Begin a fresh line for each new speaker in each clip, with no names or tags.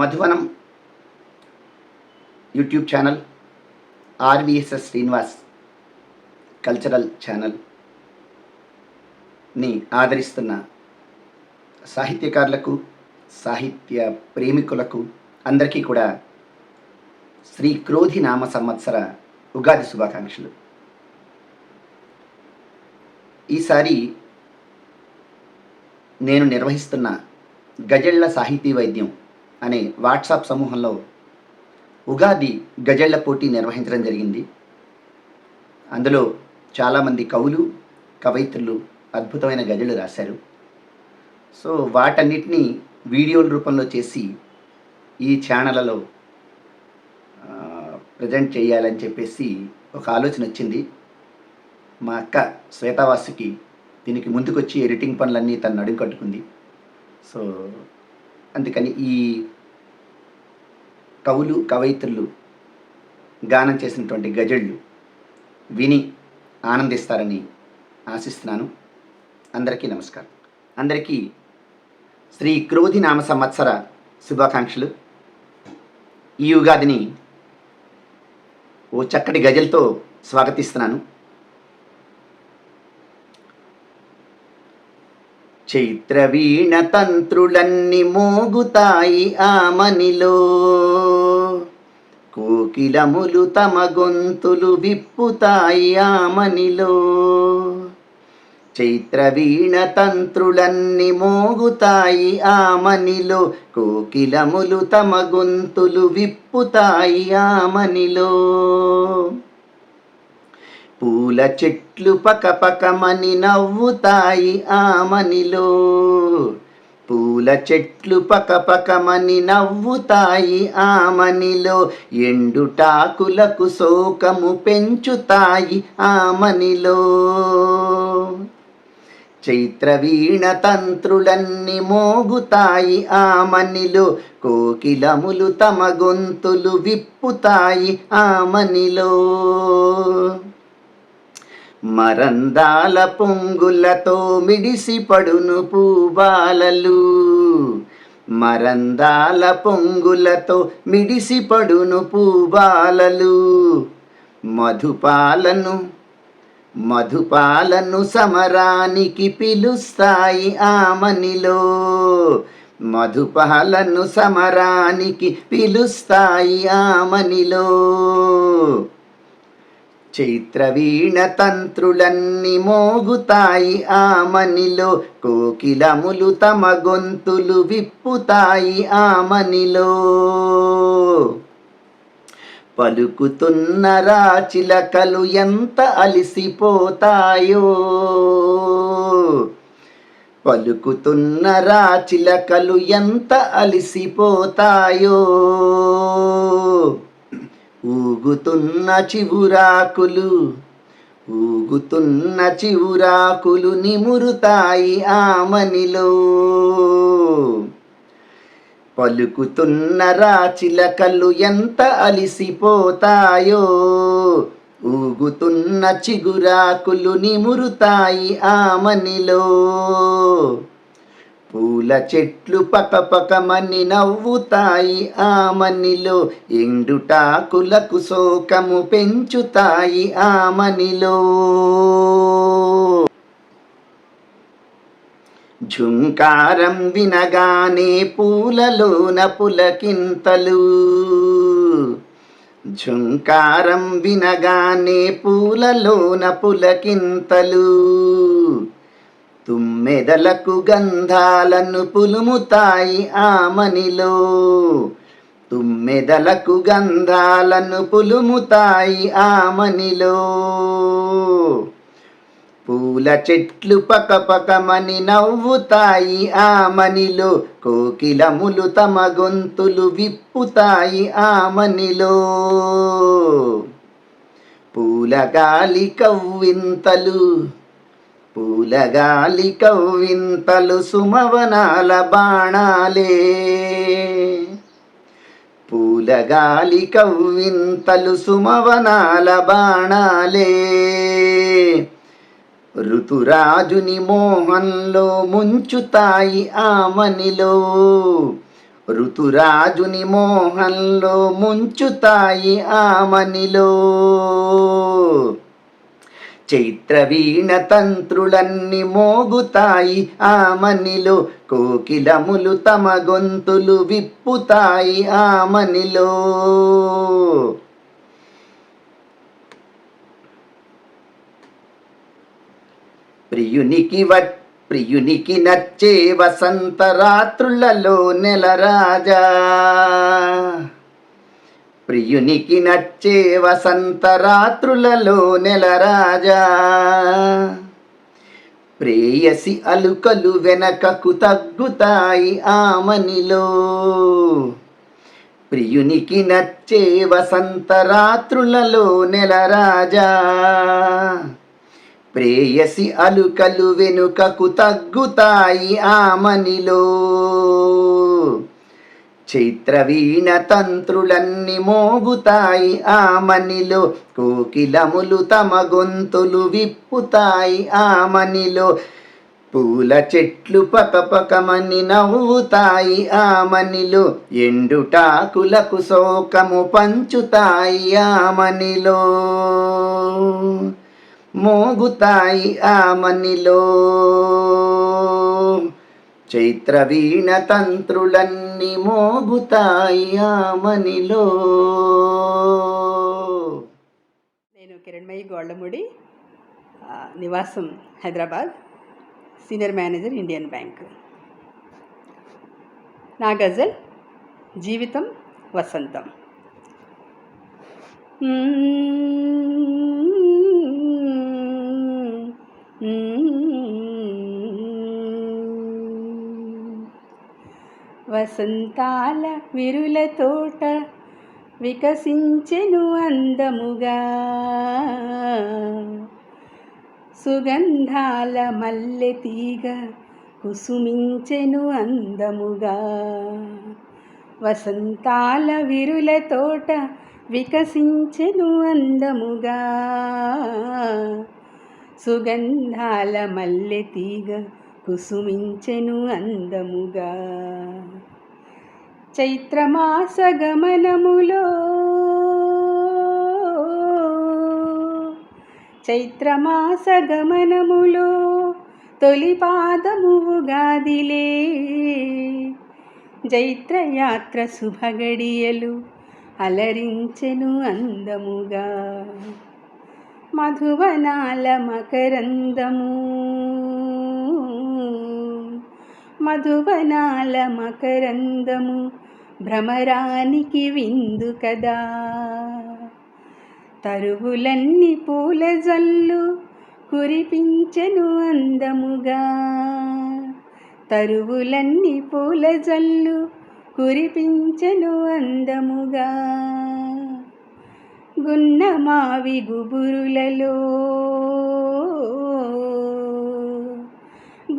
మధువనం YouTube channel, RVSS Srinivas cultural ఛానల్ని ఆదరిస్తున్న సాహిత్యకారులకు, సాహిత్య ప్రేమికులకు అందరికీ కూడా శ్రీ క్రోధి నామ సంవత్సర ఉగాది శుభాకాంక్షలు. ఈసారి నేను నిర్వహిస్తున్న గజళ్ళ సాహితీ వైద్యం అనే వాట్సాప్ సమూహంలో ఉగాది గజళ్ళ పోటీ నిర్వహించడం జరిగింది. అందులో చాలామంది కవులు, కవయిత్రులు అద్భుతమైన గజళ్ళు రాశారు. సో వాటన్నిటినీ వీడియోల రూపంలో చేసి ఈ ఛానళ్ళలో ప్రజెంట్ చేయాలని చెప్పేసి ఒక ఆలోచన వచ్చింది. మా అక్క శ్వేతావాసుకి దీనికి ముందుకొచ్చి ఎడిటింగ్ పనులన్నీ తను నడుం కట్టుకుంది. సో అందుకని ఈ కవులు, కవయిత్రులు గానం చేసినటువంటి గజళ్ళు విని ఆనందిస్తారని ఆశిస్తున్నాను. అందరికీ నమస్కారం. అందరికీ శ్రీ క్రోధి నామ సంవత్సర శుభాకాంక్షలు. ఈ ఉగాదిని ఓ చక్కటి గజల్తో స్వాగతిస్తున్నాను. చైత్రవీణ తంత్రులన్నీ మోగుతాయి ఆమనిలో, కోకిలములు తమ గొంతులు విప్పుతాయి ఆమనిలో. చైత్రవీణ తంత్రులన్నీ మోగుతాయి ఆమనిలో, కోకిలములు తమ గొంతులు విప్పుతాయి ఆమనిలో. పూల చెట్లు పకపకమని నవ్వుతాయి ఆమనిలో, పూల చెట్లు పకపకమని నవ్వుతాయి ఆమనిలో. ఎండుటాకులకు శోకము పెంచుతాయి ఆమనిలో. చైత్రవీణ తంత్రులన్నీ మోగుతాయి ఆమనిలో, కోకిలములు తమ గొంతులు విప్పుతాయి ఆమనిలో. మరందాల పొంగులతో మిడిసిపడును పూబాలలు, మరందాల పొంగులతో మిడిసిపడును పూబాలలు. మధుపాలను సమరానికి పిలుస్తాయి ఆమనిలో, మధుపాలను సమరానికి పిలుస్తాయి ఆమనిలో. చైత్రవీణ తంత్రులన్నీ మోగుతాయి ఆమనిలో, కోకిలములు తమ గొంతులు విప్పుతాయి ఆమనిలో. పలుకుతున్న రాచిలకలు ఎంత అలిసిపోతాయో, పలుకుతున్న రాచిలకలు ఎంత అలిసిపోతాయో. ఊగుతున్న చివురాకులు నిమురుతాయి ఆమనిలో. పలుకుతున్న రాచిలకలు ఎంత అలిసిపోతాయో, ఊగుతున్న చిగురాకులు నిమురుతాయి ఆమనిలో. పూల చెట్లు పకపకమని నవ్వుతాయి ఆమనిలో, ఎండుటాకులకు శోకము పెంచుతాయి ఆమనిలో. ఝుంకారం వినగానే పూలలోన పులకింతలు, ఝుంకారం వినగానే పూలలోన పులకింతలు. తుమ్మెదలకు గంధాలను పులుముతాయి ఆమనిలో, తుమ్మెదలకు గంధాలను పులుముతాయి ఆమనిలో. పూల చెట్లు పకపకమని నవ్వుతాయి ఆమనిలో, కోకిలములు తమ గొంతులు విప్పుతాయి ఆమనిలో. పూలగాలి కవ్వింతలు సుమవనాల బాణాలే, పూలగాలి కవ్వింతలు సుమవనాల బాణాలే. ఋతురాజుని మోహంలో ముంచుతాయి ఆమనిలో, ఋతురాజుని మోహంలో ముంచుతాయి ఆమనిలో. చైత్రవీణ తంత్రులన్నీ మోగుతాయి ఆమనిలో. కోకిలములు తమ గొంతులు విప్పుతాయి ఆమనిలో. ప్రియునికి నచ్చే వసంత రాత్రులలో నెలరాజా. ప్రియునికి నచ్చే వసంత రాత్రులలో నెలరాజా. ప్రేయసి అలుకలు వెనకకు తగ్గుతాయి ఆమనిలో. ప్రియునికి నచ్చే వసంత రాత్రులలో నెలరాజా. ప్రేయసి అలుకలు వెనుకకు తగ్గుతాయి ఆమనిలో. చైత్రవీణ తంత్రులన్నీ మోగుతాయి ఆమనిలో. కోకిలములు తమ గొంతులు విప్పుతాయి ఆమనిలో. పూల చెట్లు పకపకమని నవ్వుతాయి ఆమనిలో. ఎండుటాకులకు శోకము పంచుతాయి ఆమనిలో. మోగుతాయి ఆమనిలో. చైత్రవీణ తంత్రులన్నీ మోగుతాయి ఆమనిలో.
నేను కిరణ్మయి గోళ్లముడి, నివాసం Hyderabad, senior manager Indian bank. నా గజల్ జీవితం వసంతం. వసంతాల విరుల తోట వికసించెను అందముగా. సుగంధాల మల్లె తీగ కుసుమించెను అందముగా. వసంతాల విరుల తోట వికసించెను అందముగా. సుగంధాల మల్లె తీగ కుసుమించెను అందముగా. చైత్రమాస గమనములో చైత్రమాస గమనములో తొలి పాదము ఉగాదిలే. జైత్రయాత్ర శుభగడియలు అలరించెను అందముగా. మధువనాల మకరందము మధువనాల మకరందము భ్రమరానికి విందు కదా. తరువులన్నీ పూల జల్లు కురిపించెను అందముగా. తరువులన్నీ పూల జల్లు కురిపించెను అందముగా. గున్నమావి గుబురులలో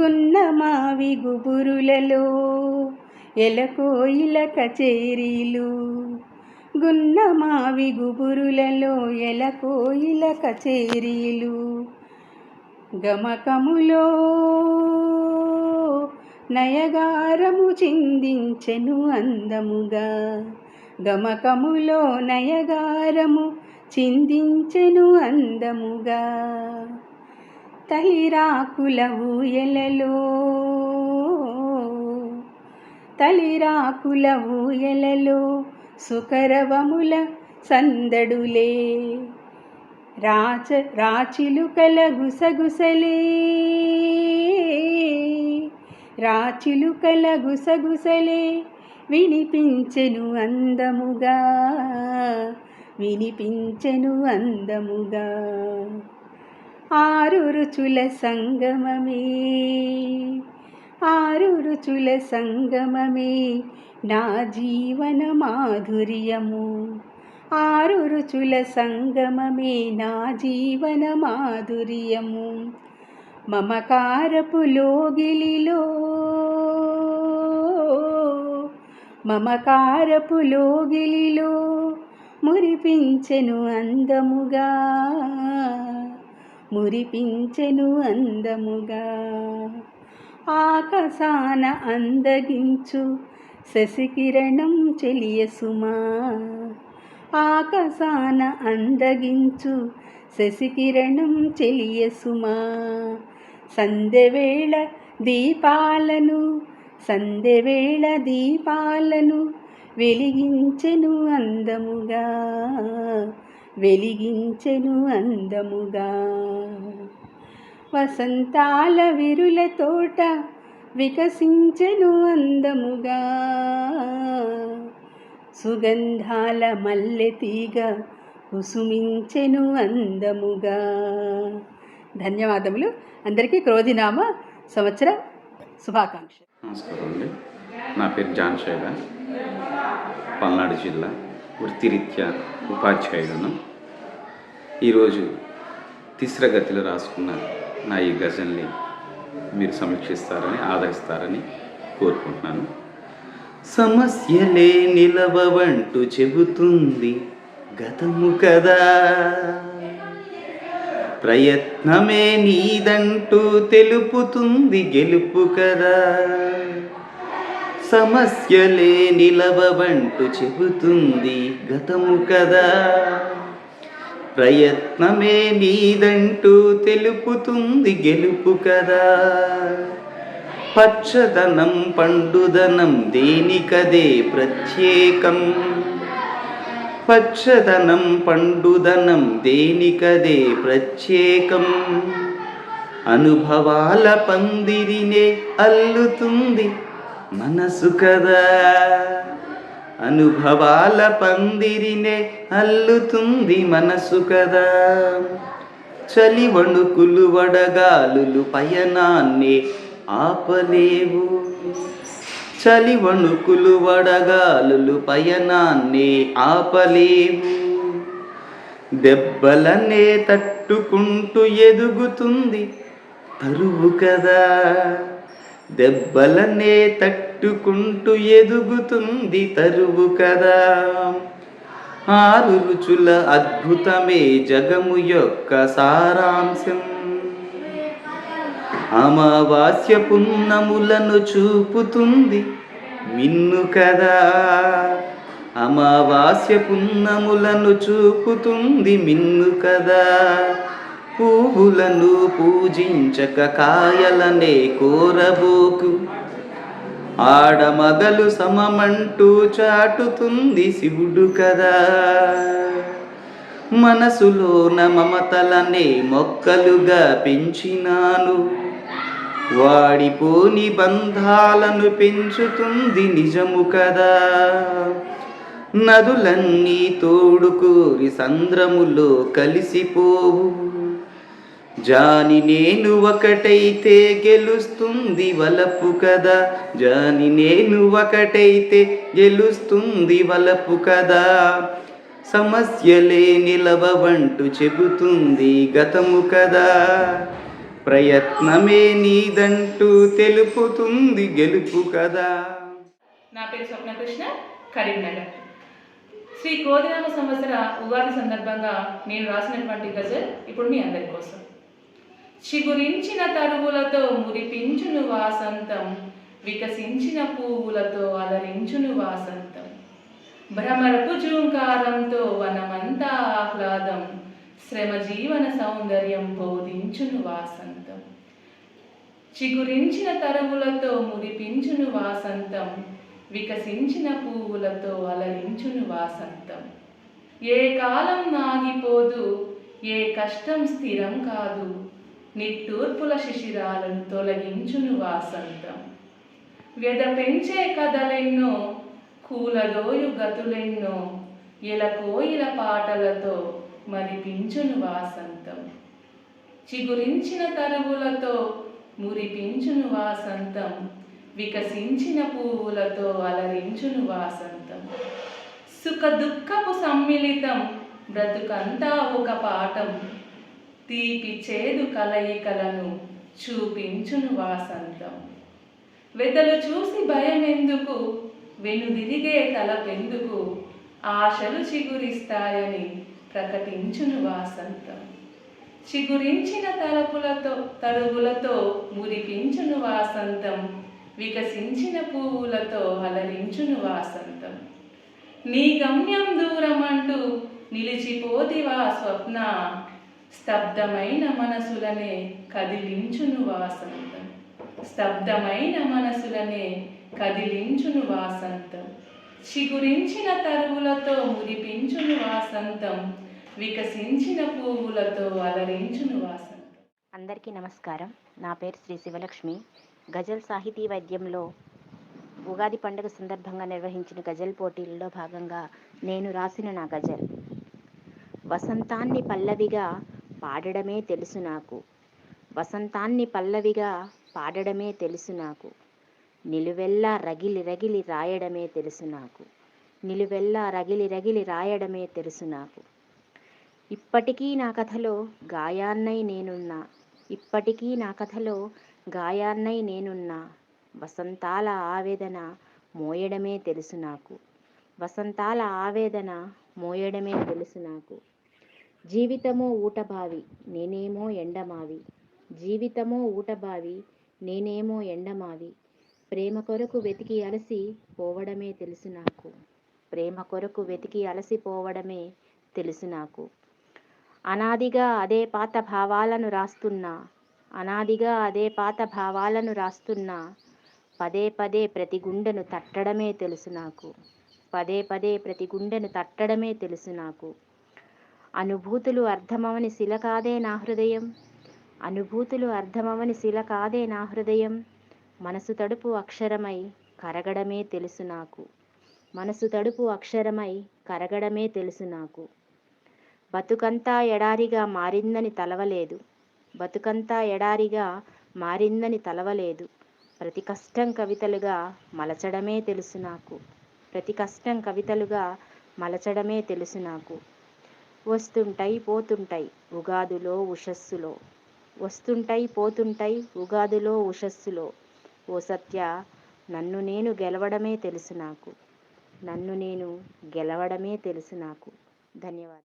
గున్నమావి గుబురులలో ఎలకోయిల కచేరీలు. గున్నమావి గుబురులలో ఎలకోయిల కచేరీలు. గమకములో నయగారము చిందించెను అందముగా. గమకములో నయగారము చిందించెను అందముగా. తలిరాకుల ఊయలలో తలిరాకుల ఊయలలో సుకరవముల సందడులే. రాచిలుకల గుసగుసలే రాచిలుకల గుసగుసలే వినిపించెను అందముగా. వినిపించెను అందముగా. ఆరు రుచుల సంగమమే ఆరు రుచుల సంగమమే నా జీవన మాధుర్యము. ఆరు రుచుల సంగమమే నా జీవన మాధుర్యము. మమకారపు లోగిలిలో మమకారపు లోగిలిలో మురిపించెను అందముగా. మురిపించెను అందముగా. ఆకాశాన అందగించు శశికిరణం చెలియ సుమా. ఆకాశాన అందగించు శశికిరణం చెలియ సుమా. సంధ్యవేళ దీపాలను సంధ్యవేళ దీపాలను వెలిగించెను అందముగా వెలిగించెను అందముగా. వసంతాల విరుల తోట వికసించెను అందముగా. సుగంధాల మల్లె తీగ కుసుమించెను అందముగా. ధన్యవాదములు. అందరికీ క్రోధినామ సంవత్సర శుభాకాంక్షలు.
నమస్కారం అండి. నా పేరు జాన్ శైల, పల్నాడు జిల్లా, వృత్తిరీత్యా ఉపాధ్యాయులను. ఈరోజు తిస్రగతిలో రాసుకున్న నా ఈ గజల్ని మీరు సమీక్షిస్తారని, ఆదరిస్తారని కోరుకుంటున్నాను. సమస్యలే నిలవవంటూ చెబుతుంది గతము కదా, ప్రయత్నమే నీదంటూ తెలుపుతుంది గెలుపు కదా. సమస్యలే నిలవవంటూ చెబుతుంది గతము కదా, ప్రయత్నమే నీదంటూ తెలుపుతుంది గెలుపు కదా. పచ్చదనం పండుదనం దేనికదే ప్రత్యేకం, పచ్చదనం పండుదనం దేనికదే ప్రత్యేకం. అనుభవాల పందిరినే అల్లుతుంది మనసు కదా, అనుభవాల పందిరినే అల్లుతుంది మనసు కదా. చలి వణుకులు వడగాలులు పయనాన్నే ఆపలేవు, చలి వణుకులు వడగాలులు పయనాన్నే ఆపలేవు. దెబ్బలనే తట్టుకుంటూ ఎదుగుతుంది తరువు కదా, దెబ్బలనే తట్టుకుంటూ ఎదుగుతుంది తరువు కదా. 6 రుచుల అద్భుతమే జగము యొక్క సారాంశం, అమావాస్య పున్నములను చూపుతుంది మిన్ను కదా, అమావాస్య పున్నములను చూపుతుంది మిన్ను కదా. పువ్వులను పూజించక కాయలనే కోరబోకు, ఆడమగలు సమమంటూ చాటుతుంది శివుడు కదా. మనసులోన మమతలనే మొక్కలుగా పెంచినాను, వాడిపోని బంధాలను పెంచుతుంది నిజము కదా. నదులన్నీ తోడుకోరి సంద్రములో కలిసిపోవు, జాని నేను ఒకటైతే గెలుస్తుంది వలపు కదా, జాని నేను ఒకటైతే గెలుస్తుంది వలపు కదా. సమస్యలే నిలవవంటూ చెబుతుంది గతము కదా, ప్రయత్నమే నీదంటూ తెలుపుతుంది గెలుపు కదా.
నా పేరు స్వప్నకృష్ణ, కరీంనగర్. శ్రీ క్రోధినామ సంవత్సర ఉగాది సందర్భంగా నేను రాసినటువంటి గజల్ ఇప్పుడు మీ అందరి కోసం. చిగురించిన తరువులతో మురిపించును వాసంతం, వికసించిన పువ్వులతో అలరించును వాసంతం. భ్రమరపు జూంకారంతో వనమంతా ఆహ్లాదం, శ్రమ జీవన సౌందర్యం బోధించును వాసంతం. చిగురించిన తరువులతో మురిపించును వాసంతం, వికసించిన పువ్వులతో అలరించును వాసంతం. ఏ కాలం ఆగిపోదు, ఏ కష్టం స్థిరం కాదు, నిట్టూర్పుల శిశిరాలను తొలగించును వాసంతం. వ్యధ పెంచే కథలెన్నో, కూలదోయు గతులెన్నో, ఎలకోయిల పాటలతో మరిపించును వాసంతం. చిగురించిన తరువులతో మురిపించును వాసంతం, వికసించిన పువ్వులతో అలరించును వాసంతం. సుఖ దుఃఖపు సమ్మిళితం, బ్రతుకంతా ఒక పాఠం, తీపి చేదు కలయికలను చూపించును వాసంతం. వెదలు చూసి భయమెందుకు, వెనుదిరిగే తలపెందుకు, ఆశలు చిగురిస్తాయని ప్రకటించును వాసంతం. చిగురించిన తలుపులతో తరుగులతో మురిపించును వాసంతం, వికసించిన పువ్వులతో అలరించును వాసంతం. నీ గమ్యం దూరమంటూ నిలిచిపోతివా స్వప్న, స్తబ్దమైన మనసులనే కదిలించును వాసంతం. స్తబ్దమైన మనసులనే కదిలించును వాసంతం. చిగురించిన తరువులతో మురిపించును వాసంతం. వికసించిన పువ్వులతో అలరించును వాసంతం.
అందరికీ నమస్కారం. నా పేరు శ్రీ శివలక్ష్మి. గజల్ సాహితీ వైద్యంలో ఉగాది పండుగ సందర్భంగా నిర్వహించిన గజల్ పోటీల్లో భాగంగా నేను రాసిన నా గజల్. వసంతాన్ని పల్లవిగా పాడడమే తెలుసు నాకు, వసంతాన్ని పల్లవిగా పాడడమే తెలుసు నాకు, నిలువెల్లా రగిలి రగిలి రాయడమే తెలుసు నాకు, నిలువెల్లా రగిలి రగిలి రాయడమే తెలుసు నాకు. ఇప్పటికీ నా కథలో గాయాన్నై నేనున్నా, ఇప్పటికీ నా కథలో గాయాన్నై నేనున్నా, వసంతాల ఆవేదన మోయడమే తెలుసు నాకు, వసంతాల ఆవేదన మోయడమే తెలుసు నాకు. జీవితమో ఊటబావి నేనేమో ఎండమావి, జీవితమో ఊటబావి నేనేమో ఎండమావి, ప్రేమ కొరకు వెతికి అలసి పోవడమే తెలుసు నాకు, ప్రేమ కొరకు వెతికి అలసిపోవడమే తెలుసు నాకు. అనాదిగా అదే పాత భావాలను రాస్తున్నా, అనాదిగా అదే పాత భావాలను రాస్తున్నా, పదే పదే ప్రతి గుండెను తట్టడమే తెలుసు నాకు, పదే పదే ప్రతి గుండెను తట్టడమే తెలుసు నాకు. అనుభూతులు అర్థమవని శిల కాదే నా హృదయం, అనుభూతులు అర్థమవని శిల కాదే నా హృదయం, మనసు తడుపు అక్షరమై కరగడమే తెలుసు నాకు, మనసు తడుపు అక్షరమై కరగడమే తెలుసు నాకు. బతుకంతా ఎడారిగా మారిందని తలవలేదు, బతుకంతా ఎడారిగా మారిందని తలవలేదు, ప్రతి కష్టం కవితలుగా మలచడమే తెలుసు నాకు, ప్రతి కష్టం కవితలుగా మలచడమే తెలుసు నాకు. వస్తుంటాయి పోతుంటాయి ఉగాదులో ఉషస్సులో, వస్తుంటాయి పోతుంటాయి ఉగాదులో ఉషస్సులో, ఓ సత్య నన్ను నేను గెలవడమే తెలుసు నాకు, నన్ను నేను గెలవడమే తెలుసు నాకు. ధన్యవాదాలు.